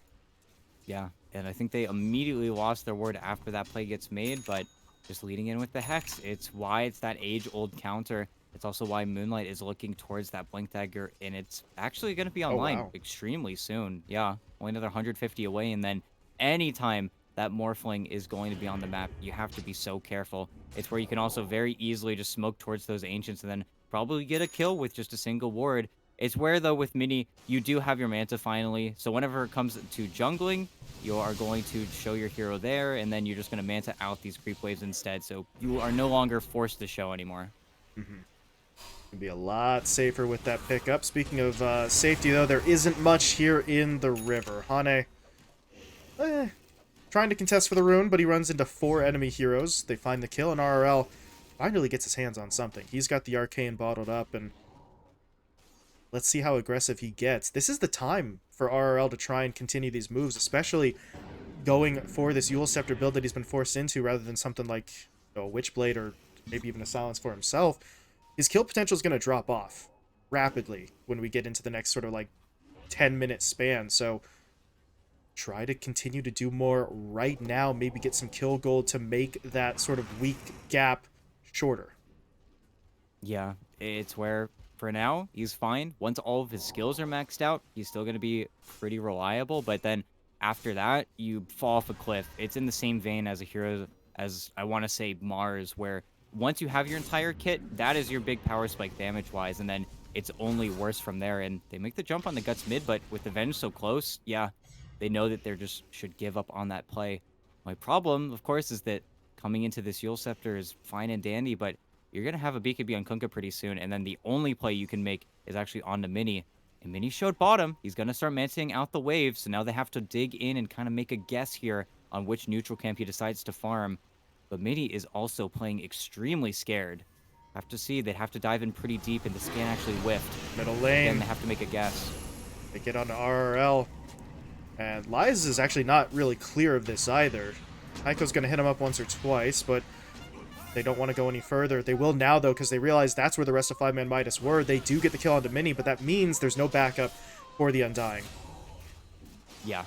S1: Yeah, and I think they immediately lost their word after that play gets made, but just leading in with the Hex, it's why it's that age-old counter. It's also why Moonlight is looking towards that Blink Dagger, and it's actually going to be
S2: Oh,
S1: online
S2: wow.
S1: extremely soon. Yeah, only another 150 away, and then anytime that Morphling is going to be on the map, you have to be so careful. It's where you can also very easily just smoke towards those Ancients and then probably get a kill with just a single ward. It's where, though, with Mini, you do have your Manta finally, so whenever it comes to jungling, you are going to show your hero there, and then you're just going to Manta out these creep waves instead, so you are no longer forced to show anymore.
S2: Can be a lot safer with that pickup. Speaking of safety, though, there isn't much here in the river. Hane, trying to contest for the rune, but he runs into 4 enemy heroes. They find the kill, and RRL finally gets his hands on something. He's got the Arcane bottled up, and let's see how aggressive he gets. This is the time for RRL to try and continue these moves, especially going for this Yule Scepter build that he's been forced into rather than something like a Witchblade or maybe even a Silence for himself. His kill potential is going to drop off rapidly when we get into the next sort of like 10-minute span. So try to continue to do more right now. Maybe get some kill gold to make that sort of weak gap shorter.
S1: Yeah, it's where, for now, he's fine. Once all of his skills are maxed out, he's still going to be pretty reliable, but then after that, you fall off a cliff. It's in the same vein as a hero as, I want to say, Mars, where once you have your entire kit, that is your big power spike damage-wise, and then it's only worse from there, and they make the jump on the Guts mid, but with the Venge so close, yeah, they know that they're just should give up on that play. My problem, of course, is that coming into this Yule Scepter is fine and dandy, but you're going to have a BKB on Kunkka pretty soon, and then the only play you can make is actually on the Mini. And Mini showed bottom. He's going to start manting out the wave, so now they have to dig in and kind of make a guess here on which neutral camp he decides to farm. But Mini is also playing extremely scared. Have to see, they'd have to dive in pretty deep, and the scan actually whiffed.
S2: Middle
S1: Again,
S2: lane,
S1: they have to make a guess.
S2: they get onto RRL. And Lies is actually not really clear of this either. Heiko's going to hit him up once or twice, but they don't want to go any further. They will now, though, because they realize that's where the rest of 5ManMidas were. They do get the kill onto Mini, but that means there's no backup for the Undying.
S1: Yeah.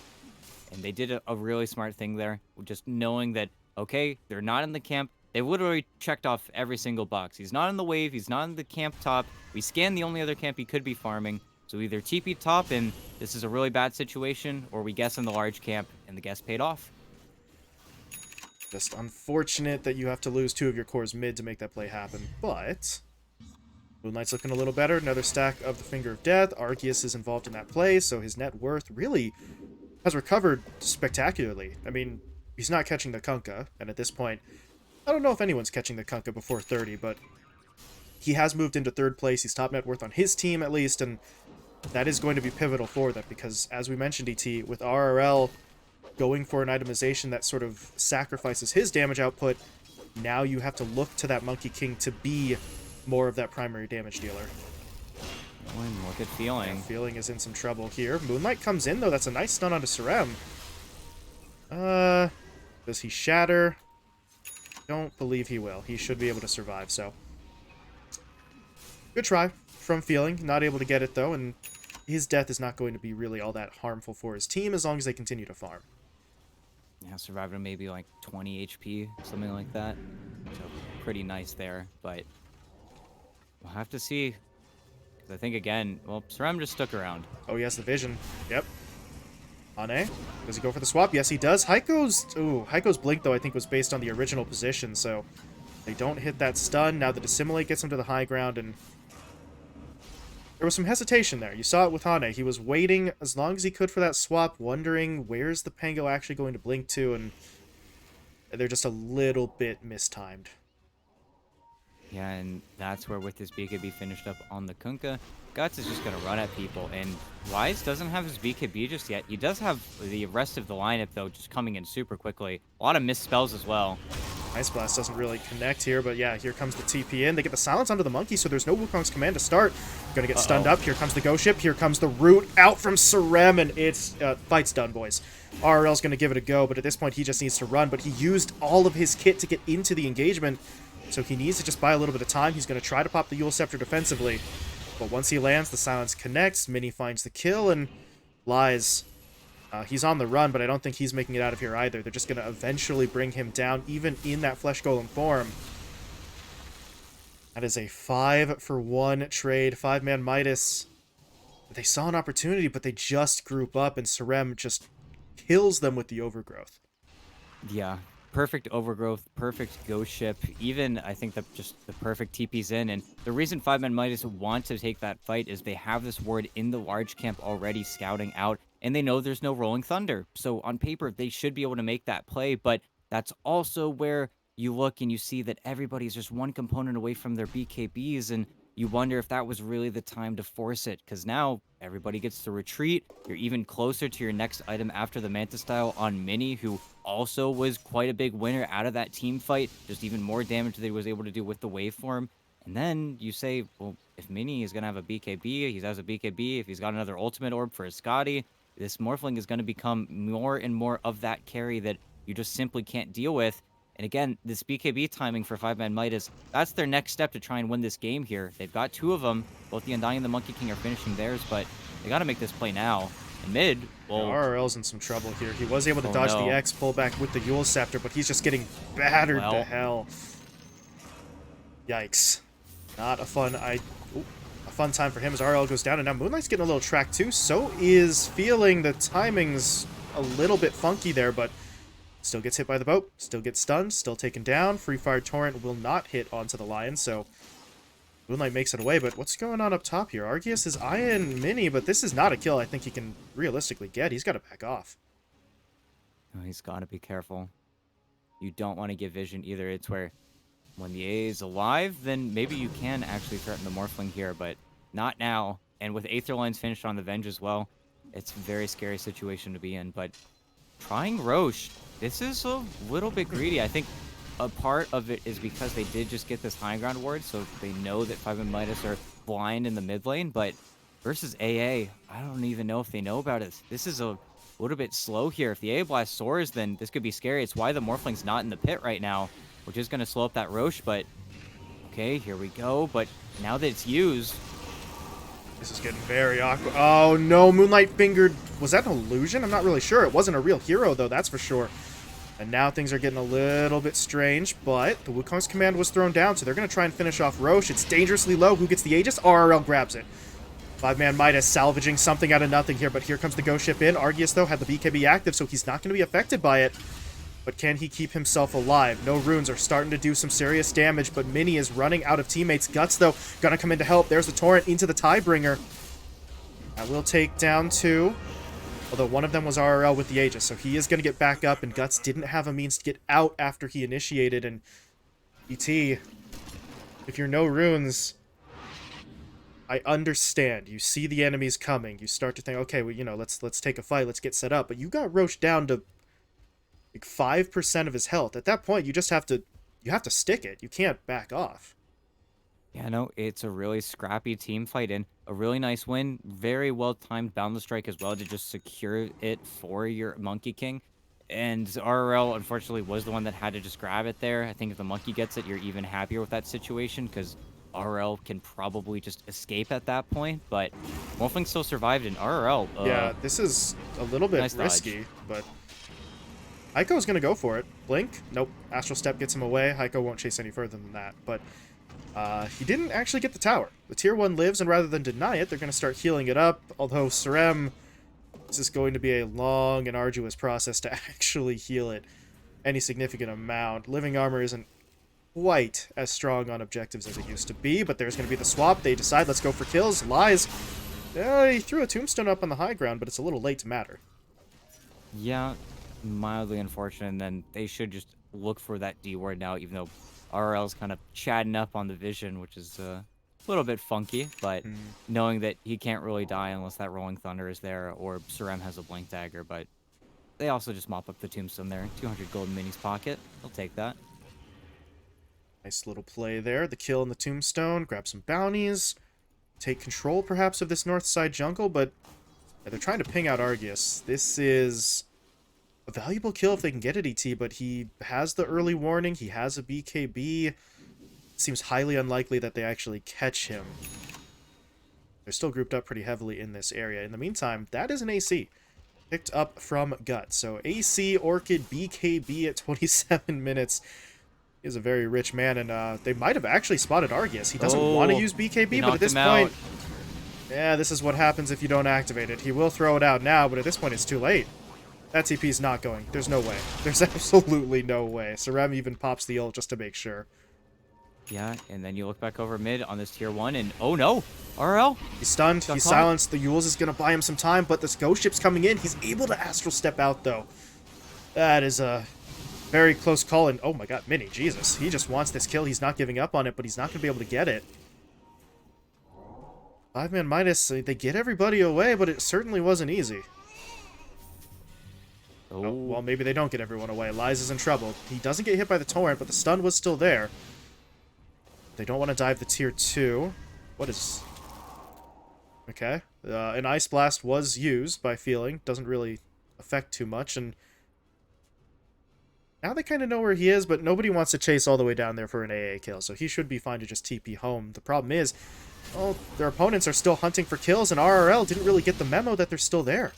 S1: And they did a really smart thing there, just knowing that, okay, they're not in the camp. They literally checked off every single box. He's not in the wave. He's not in the camp top. We scanned the only other camp he could be farming. So either TP top, and this is a really bad situation, or we guess in the large camp, and the guess paid off.
S2: Just unfortunate that you have to lose 2 of your cores mid to make that play happen, but Moonlight's looking a little better. Another stack of the Finger of Death. Arceus is involved in that play, so his net worth really has recovered spectacularly. I mean, he's not catching the Kunkka, and at this point, I don't know if anyone's catching the Kunkka before 30, but he has moved into 3rd place. He's top net worth on his team, at least, and that is going to be pivotal for them, because, as we mentioned, ET, with RRL going for an itemization that sort of sacrifices his damage output, now you have to look to that Monkey King to be more of that primary damage dealer.
S1: Look at Feeling.
S2: Yeah, Feeling is in some trouble here. Moonlight comes in, though. That's a nice stun onto Sarem. Does he shatter? Don't believe he will. He should be able to survive, so. Good try from Feeling. Not able to get it, though, and his death is not going to be really all that harmful for his team as long as they continue to farm.
S1: Yeah, surviving maybe like 20 HP, something like that. So pretty nice there, but we'll have to see. Because I think, again, well, Sarem just stuck around.
S2: Oh, he has the vision. Yep. Ane, does he go for the swap? Yes, he does. Heiko's blink, though, I think was based on the original position, so they don't hit that stun. Now the Dissimulate gets him to the high ground, and there was some hesitation there. You saw it with Hane. He was waiting as long as he could for that swap, wondering where's the Pango actually going to blink to, and they're just a little bit mistimed.
S1: Yeah, and that's where with this BKB finished up on the Kunkka, Guts is just going to run at people, and Wise doesn't have his BKB just yet. He does have the rest of the lineup, though, just coming in super quickly. A lot of missed spells as well.
S2: Ice Blast doesn't really connect here, but yeah, here comes the TP in. They get the silence onto the monkey, so there's no Wukong's command to start. Gonna get stunned up. Here comes the Ghost Ship. Here comes the root out from Sarem, and it's fight's done, boys. RRL's gonna give it a go, but at this point he just needs to run, but he used all of his kit to get into the engagement, so he needs to just buy a little bit of time. He's gonna try to pop the Eul Scepter defensively, but once he lands, the silence connects. Mini finds the kill and lies. He's on the run, but I don't think he's making it out of here either. They're just going to eventually bring him down, even in that Flesh Golem form. That is a 5-for-1 trade. 5ManMidas. They saw an opportunity, but they just group up, and Sarem just kills them with the Overgrowth.
S1: Yeah, perfect Overgrowth, perfect Ghost Ship. Even, I think, just the perfect TP's in. And the reason 5ManMidas want to take that fight is they have this ward in the large camp already scouting out, and they know there's no Rolling Thunder. So on paper, they should be able to make that play, but that's also where you look and you see that everybody's just one component away from their BKBs, and you wonder if that was really the time to force it, because now everybody gets to retreat. You're even closer to your next item after the Manta Style on Mini, who also was quite a big winner out of that team fight. Just even more damage that he was able to do with the waveform. And then you say, well, if Mini is going to have a BKB, he has a BKB. If he's got another ultimate orb for his Scotty, this Morphling is going to become more and more of that carry that you just simply can't deal with. And again, this BKB timing for 5ManMidas, that's their next step to try and win this game here. They've got 2 of them. Both the Undying and the Monkey King are finishing theirs, but they got to make this play now. And mid, well...
S2: RRL's in some trouble here. He was able to dodge the X pullback with the Eul Scepter, but he's just getting battered to hell. Yikes. Not a fun... fun time for him as RL goes down, and now Moonlight's getting a little track too. So is Feeling. The timing's a little bit funky there, but still gets hit by the boat, still gets stunned, still taken down. Free Fire Torrent will not hit onto the Lion, so Moonlight makes it away. But what's going on up top here? Arceus is eyeing Mini, but this is not a kill I think he can realistically get. He's got to back off.
S1: Oh, he's got to be careful. You don't want to give vision either. It's where when the A is alive, then maybe you can actually threaten the Morphling here, but not now. And with Aether Lines finished on the Venge as well, it's a very scary situation to be in. But trying Roche, this is a little bit greedy. I think a part of it is because they did just get this high ground ward, so they know that 5ManMidas are blind in the mid lane, but versus AA, I don't even know if they know about it. This is a little bit slow here. If the AA Blast soars, then this could be scary. It's why the Morphling's not in the pit right now, which is going to slow up that Roche, but okay, here we go. But now that it's used...
S2: This is getting very awkward. Oh, no, Moonlight fingered... Was that an illusion? I'm not really sure. It wasn't a real hero, though, that's for sure. And now things are getting a little bit strange, but the Wukong's command was thrown down, so they're going to try and finish off Roche. It's dangerously low. Who gets the Aegis? RRL grabs it. 5ManMidas salvaging something out of nothing here, but here comes the Ghost Ship in. Arceus, though, had the BKB active, so he's not going to be affected by it. But can he keep himself alive? No runes are starting to do some serious damage, but Mini is running out of teammates. Guts, though, gonna come in to help. There's the Torrent into the Tiebringer. That will take down 2. Although one of them was RRL with the Aegis, so he is going to get back up, and Guts didn't have a means to get out after he initiated, and ET, if you're no runes, I understand. You see the enemies coming. You start to think, okay, well, you know, let's take a fight, let's get set up. But you got Roche down to like 5% of his health. At that point, you just have to stick it. You can't back off.
S1: Yeah, no, it's a really scrappy team fight and a really nice win. Very well timed Boundless Strike as well to just secure it for your Monkey King. And RRL, unfortunately, was the one that had to just grab it there. I think if the Monkey gets it, you're even happier with that situation because RRL can probably just escape at that point. But Wolfling still survived, and RRL...
S2: yeah, this is a little bit
S1: nice
S2: risky,
S1: dodge.
S2: but Heiko's going to go for it. Blink? Nope. Astral Step gets him away. Heiko won't chase any further than that, but... he didn't actually get the tower. The tier 1 lives, and rather than deny it, they're going to start healing it up, although Surem, this is going to be a long and arduous process to actually heal it any significant amount. Living armor isn't quite as strong on objectives as it used to be, but there's going to be the swap. They decide, let's go for kills. Lies. He threw a tombstone up on the high ground, but it's a little late to matter.
S1: Yeah, mildly unfortunate, and then they should just look for that D ward now, even though RL's kind of chatting up on the vision, which is a little bit funky, but knowing that he can't really die unless that Rolling Thunder is there or Surem has a Blink Dagger, but they also just mop up the tombstone there. 200 gold in Mini's pocket. He'll take that.
S2: Nice little play there. The kill in the tombstone. Grab some bounties. Take control, perhaps, of this north side jungle, but yeah, they're trying to ping out Argus. This is a valuable kill if they can get it, ET, but he has the early warning. He has a BKB. It seems highly unlikely that they actually catch him. They're still grouped up pretty heavily in this area. In the meantime, that is an AC. Picked up from Gut. So AC, Orchid, BKB at 27 minutes. He is a very rich man, and they might have actually spotted Argus. He doesn't want to use BKB, but at this point... yeah, this is what happens if you don't activate it. He will throw it out now, but at this point it's too late. That TP is not going. There's no way. There's absolutely no way. Surem even pops the ult just to make sure.
S1: Yeah, and then you look back over mid on this tier 1, and oh no! RL?
S2: He's stunned. He's silenced. The Yules is going to buy him some time, but this ghost ship's coming in. He's able to astral step out, though. That is a very close call, and oh my god, Mini, Jesus. He just wants this kill. He's not giving up on it, but he's not going to be able to get it. 5ManMidas, they get everybody away, but it certainly wasn't easy. Oh, well, maybe they don't get everyone away. Lies is in trouble. He doesn't get hit by the torrent, but the stun was still there. They don't want to dive the tier 2. What is... okay. An Ice Blast was used by Feeling. Doesn't really affect too much, and... now they kind of know where he is, but nobody wants to chase all the way down there for an AA kill, so he should be fine to just TP home. The problem is, well, their opponents are still hunting for kills, and RRL didn't really get the memo that they're still there.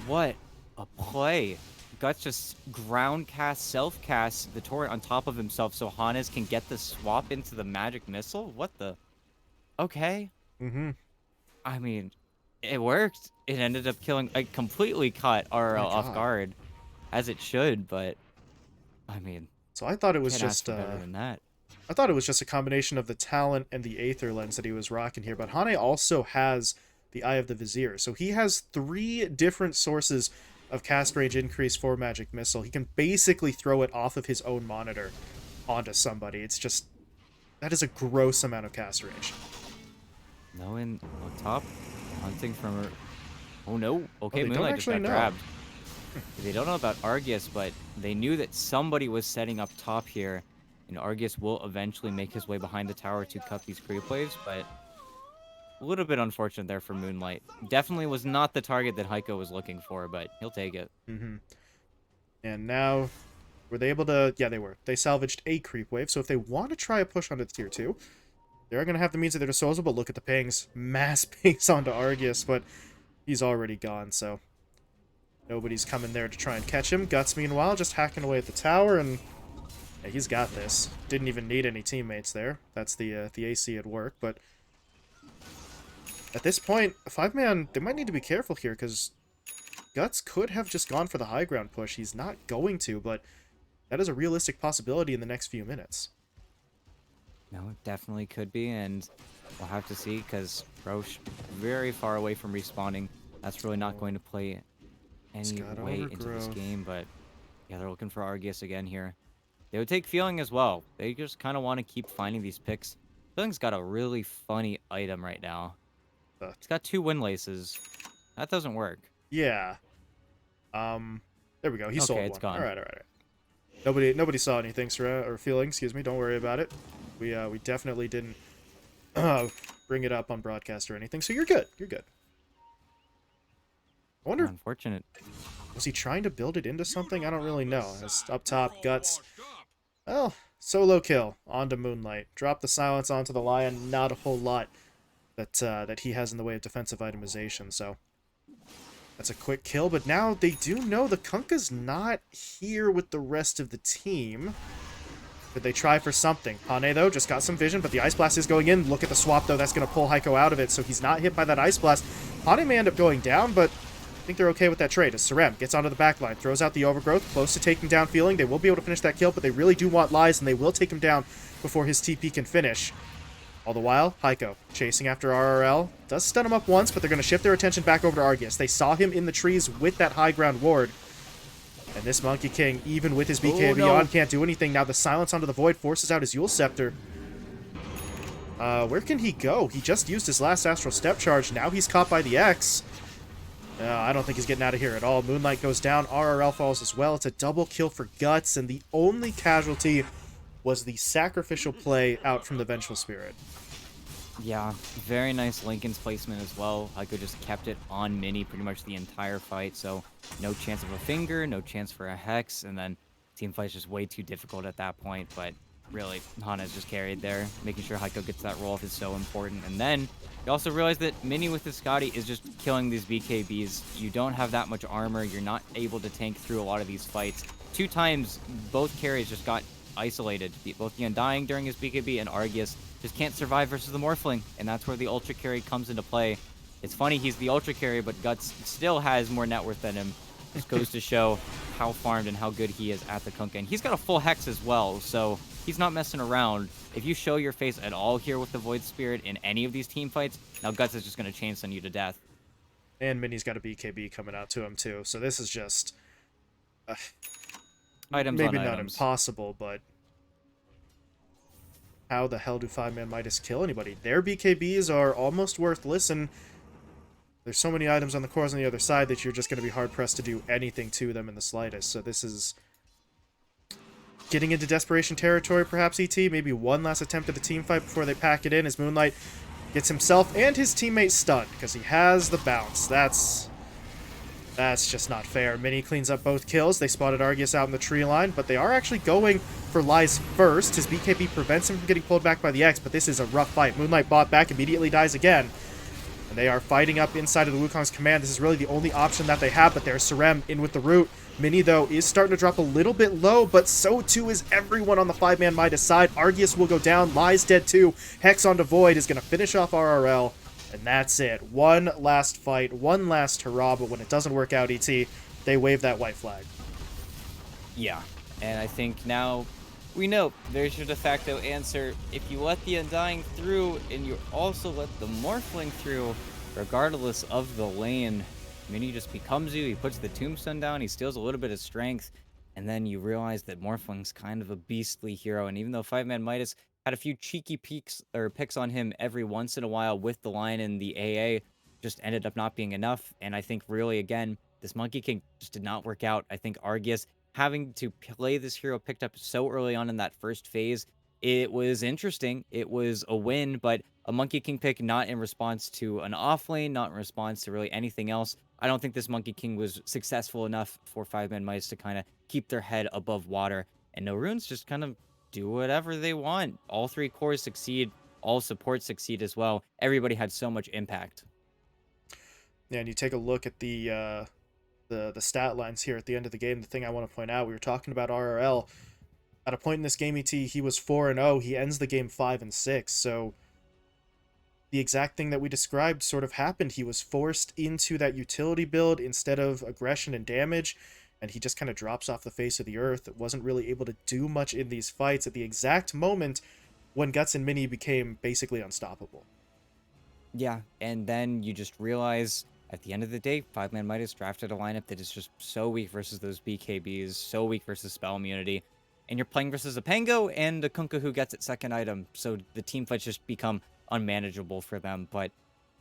S1: What a play. Guts just ground cast, self cast the torrent on top of himself so Hannes can get the swap into the magic missile? What the? Okay. I mean, it worked. It ended up killing, like, completely caught RRL off guard, as it should, but I mean,
S2: so I thought it was
S1: can't
S2: just
S1: ask for better than that.
S2: I thought it was just a combination of the talent and the Aether Lens that he was rocking here, but Hane also has the Eye of the Vizier, so he has 3 different sources of cast range increase for Magic Missile. He can basically throw it off of his own monitor onto somebody. It's just, that is a gross amount of cast range.
S1: No, in on top, hunting from her. Oh no! Okay,
S2: they
S1: Moonlight
S2: don't
S1: just got
S2: actually know.
S1: grabbed. They don't know about Argus, but they knew that somebody was setting up top here, and Argus will eventually make his way behind the tower to cut these creep waves, but a little bit unfortunate there for Moonlight. Definitely was not the target that Heiko was looking for, but he'll take it.
S2: And now, were they able to... yeah, they were. They salvaged a creep wave, so if they want to try a push onto the tier 2, they're going to have the means at their disposal, but look at the pings. Mass pings onto Argus, but he's already gone, so nobody's coming there to try and catch him. Guts, meanwhile, just hacking away at the tower, and yeah, he's got this. Didn't even need any teammates there. That's the AC at work, but at this point, 5-man, they might need to be careful here, because Guts could have just gone for the high ground push. He's not going to, but that is a realistic possibility in the next few minutes.
S1: No, it definitely could be, and we'll have to see because Roche very far away from respawning. That's really not going to play
S2: He's
S1: any
S2: got
S1: way into this
S2: overgrowth.
S1: game, but yeah, they're looking for Argus again here. They would take Feeling as well. They just kind of want to keep finding these picks. Feeling's got a really funny item right now.
S2: Uh,
S1: He's got 2 wind laces. That doesn't work.
S2: yeah. There we go. He
S1: Okay,
S2: sold
S1: it's
S2: one. All
S1: gone.
S2: right, all right. Nobody saw anything, or Feeling. Excuse me. Don't worry about it. We definitely didn't bring it up on broadcast or anything. So you're good. You're good. I wonder,
S1: Unfortunate.
S2: was he trying to build it into something? I don't really know. As up top, Guts. Well, solo kill onto Moonlight. Drop the silence onto the Lion. Not a whole lot that he has in the way of defensive itemization. So that's a quick kill. But now they do know the Kunkka's not here with the rest of the team. Could they try for something? Pane, though, just got some vision, but the Ice Blast is going in. Look at the swap, though. That's going to pull Heiko out of it, so he's not hit by that Ice Blast. Pane may end up going down, but I think they're okay with that trade. As Sarem gets onto the back line, throws out the Overgrowth, close to taking down Feeling. They will be able to finish that kill, but they really do want Lies, and they will take him down before his TP can finish. All the while, Heiko chasing after RRL. Does stun him up once, but they're going to shift their attention back over to Argus. They saw him in the trees with that high ground ward. And this Monkey King, even with his BKB on, can't do anything. Now the silence onto the Void forces out his Yule Scepter. Where can he go? He just used his last Astral Step Charge. Now he's caught by the X. I don't think he's getting out of here at all. Moonlight goes down. RRL falls as well. It's a double kill for Guts, and the only casualty was the sacrificial play out from the Vengeful Spirit.
S1: Yeah, very nice Lincoln's placement as well. Heiko just kept it on Mini pretty much the entire fight, so no chance of a finger, no chance for a Hex, and then team fight's just way too difficult at that point, but really, Hana's just carried there. Making sure Heiko gets that roll-off is so important, and then you also realize that Mini with the Scotty is just killing these BKBs. You don't have that much armor, you're not able to tank through a lot of these fights. 2 times, both carries just got isolated. Both the Undying during his BKB and Argus just can't survive versus the Morphling, and that's where the Ultra Carry comes into play. It's funny, he's the Ultra Carry, but Guts still has more net worth than him. Just goes to show how farmed and how good he is at the Kunkka. And he's got a full Hex as well, so he's not messing around. If you show your face at all here with the Void Spirit in any of these team fights, now Guts is just going to chainstun you to death.
S2: And Mini's got a BKB coming out to him, too. So this is just...
S1: Items
S2: maybe
S1: on
S2: not
S1: items.
S2: impossible, but... how the hell do 5ManMidas kill anybody? Their BKBs are almost worthless, and there's so many items on the cores on the other side that you're just going to be hard-pressed to do anything to them in the slightest. So this is getting into desperation territory, perhaps, ET. Maybe one last attempt at a team fight before they pack it in, as Moonlight gets himself and his teammate stunned, because he has the bounce. That's just not fair. Mini cleans up both kills. They spotted Argus out in the tree line, but they are actually going for Lies first. His BKB prevents him from getting pulled back by the X, but this is a rough fight. Moonlight bought back, immediately dies again. And they are fighting up inside of the Wukong's command. This is really the only option that they have, but there's Sarem in with the root. Mini, though, is starting to drop a little bit low, but so too is everyone on the 5ManMidas side. Argus will go down. Lies dead too. Hex onto Void is going to finish off RRL. And that's it. One last fight, one last hurrah, but when it doesn't work out, ET, they wave that white flag.
S1: Yeah, and I think now we know there's your de facto answer. If you let the Undying through and you also let the Morphling through, regardless of the lane, Mini just becomes you. He puts the Tombstone down, he steals a little bit of strength, and then you realize that Morphling's kind of a beastly hero. And even though 5ManMidas had a few cheeky peeks or picks on him every once in a while with the line and the AA, just ended up not being enough. And I think really, again, this Monkey King just did not work out. I think Argus having to play this hero picked up so early on in that first phase, it was interesting. It was a win, but a Monkey King pick not in response to an off lane, not in response to really anything else. I don't think this Monkey King was successful enough for 5ManMidas to kind of keep their head above water. And NoRunes just kind of do whatever they want. All 3 cores succeed. All supports succeed as well. Everybody had so much impact.
S2: Yeah, and you take a look at the stat lines here at the end of the game. The thing I want to point out, we were talking about RRL. At a point in this game, ET, he was 4-0. He ends the game 5-6. So the exact thing that we described sort of happened. He was forced into that utility build instead of aggression and damage, and he just kind of drops off the face of the earth. Wasn't really able to do much in these fights at the exact moment when Guts and Mini became basically unstoppable.
S1: Yeah, and then you just realize at the end of the day, 5ManMidas drafted a lineup that is just so weak versus those BKBs, so weak versus spell immunity. And you're playing versus a Pango and a Kunkka who gets its second item, so the team fights just become unmanageable for them. But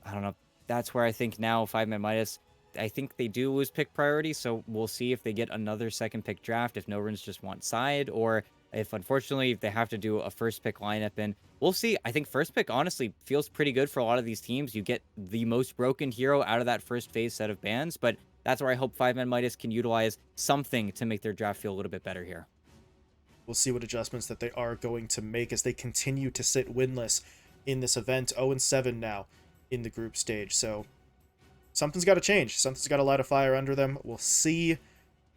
S1: I don't know. That's where I think now 5ManMidas, I think they do lose pick priority, so we'll see if they get another second pick draft, if NoRunes just want side, or if unfortunately they have to do a first pick lineup. And we'll see. I think first pick honestly feels pretty good for a lot of these teams. You get the most broken hero out of that first phase set of bans, but that's where I hope 5ManMidas can utilize something to make their draft feel a little bit better here.
S2: We'll see what adjustments that they are going to make as they continue to sit winless in this event. 0-7 now in the group stage. So something's got to change. Something's got to light a fire under them. We'll see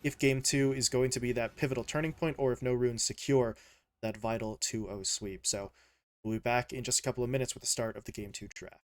S2: if Game 2 is going to be that pivotal turning point or if NoRunes secure that vital 2-0 sweep. So we'll be back in just a couple of minutes with the start of the Game 2 draft.